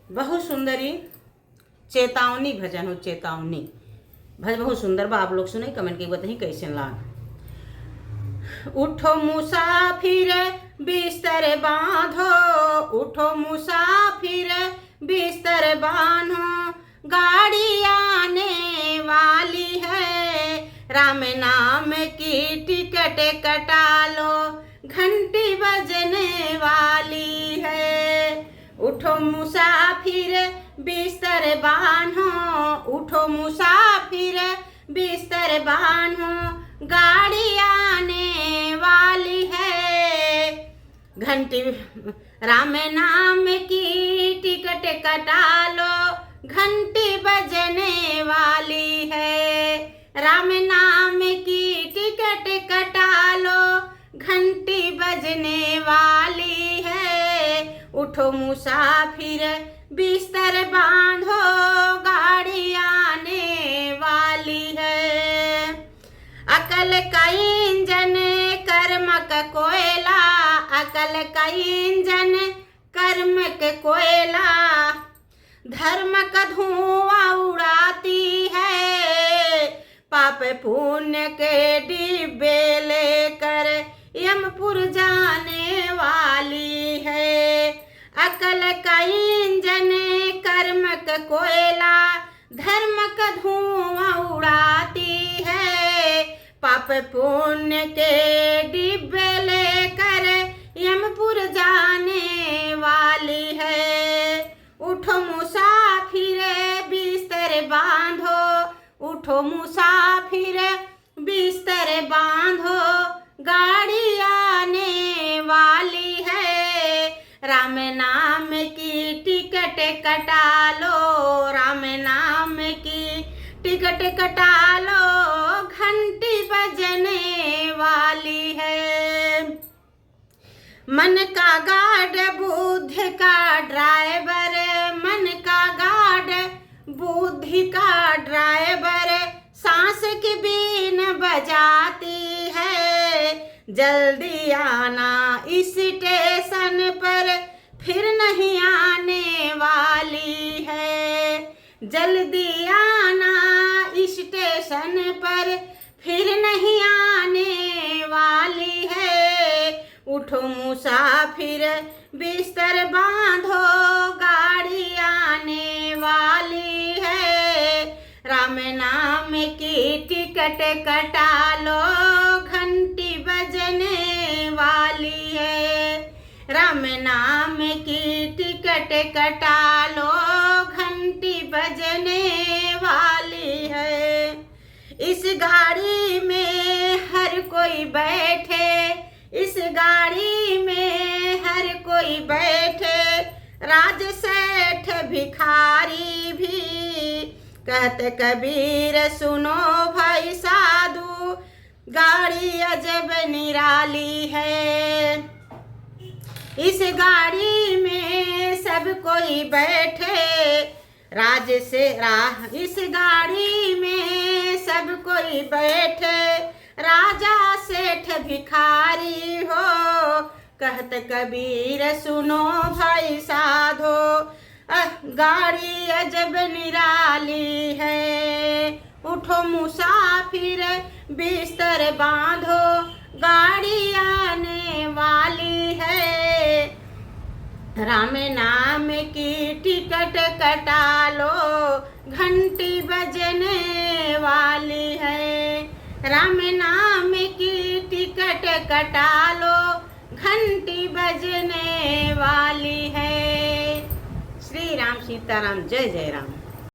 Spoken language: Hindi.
बहुत सुंदरी चेतावनी भजन हो। चेतावनी भजन बहुत सुंदर बा। आप लोग सुने कमेंट के बताइए कैसे लाग। उठो मुसाफिर बिस्तर बांधो, उठो मुसाफिर बिस्तर बांधो, गाड़ी आने वाली है, राम नाम की टिकट कटा लो, घंटी बजने वाली है। उठो मुसाफिर बिस्तर बांधो, उठो मुसाफिर बिस्तर बांधो, गाड़ी आने वाली है, घंटी राम नाम की टिकट कटा लो, घंटी बजने वाली है, राम नाम की टिकट कटा लो, घंटी बजने वाली है। उठो मुसाफिर बिस्तर बांधो, गाड़ी आने वाली है। अकल का इंजन कर्म का कोयला, अकल का इंजन कर्म के कोयला, धर्म का धुआं उड़ाती है, पाप पुण्य के डिब्बे लेकर यमपुर जाने वाली है। अकल का इंजन कर्म का कोयला, धर्म का धुआं उड़ाती है, पाप पुण्य के डिब्बे लेकर यमपुर जाने वाली है। उठो मुसाफिर बिस्तर बांधो, उठो मुसाफिर बिस्तर बांधो, गाड़ी आने वाली है, राम नाम की टिकट कटा लो, राम नाम की टिकट कटा लो, घंटी बजने वाली है। मन का गार्ड बुद्धि का ड्राइवर, मन का गार्ड बुद्धि का ड्राइवर, सांस की बीन बजाती है, जल्दी आना इस स्टेशन पर, फिर नहीं आने वाली है, जल्दी आना इस स्टेशन पर, फिर नहीं आने वाली है। उठो मुसाफिर बिस्तर बांधो, गाड़ी आने वाली है, राम नाम की टिकट कटा लो, घंटी बजने वाली है, राम नाम की टिकट कटा लो, घंटी बजने वाली है। इस गाड़ी में हर कोई बैठे, इस गाड़ी में हर कोई बैठे, राज सेठ भिखारी भी, कहते कबीर सुनो भाई साधु, गाड़ी अजब निराली है। इस गाड़ी में सब कोई बैठे, राज से इस गाड़ी में सब कोई बैठे, राजा सेठ भिखारी हो, कहत कबीर सुनो भाई साधो, गाड़ी अजब निराली है। उठो मुसाफिर बिस्तर बांधो, गाड़ी आने वाली है, राम नाम की टिकट कटा लो, घंटी बजने वाली है, राम नाम की टिकट कटा लो, घंटी बजने वाली है। श्री राम सीताराम, जय जय राम।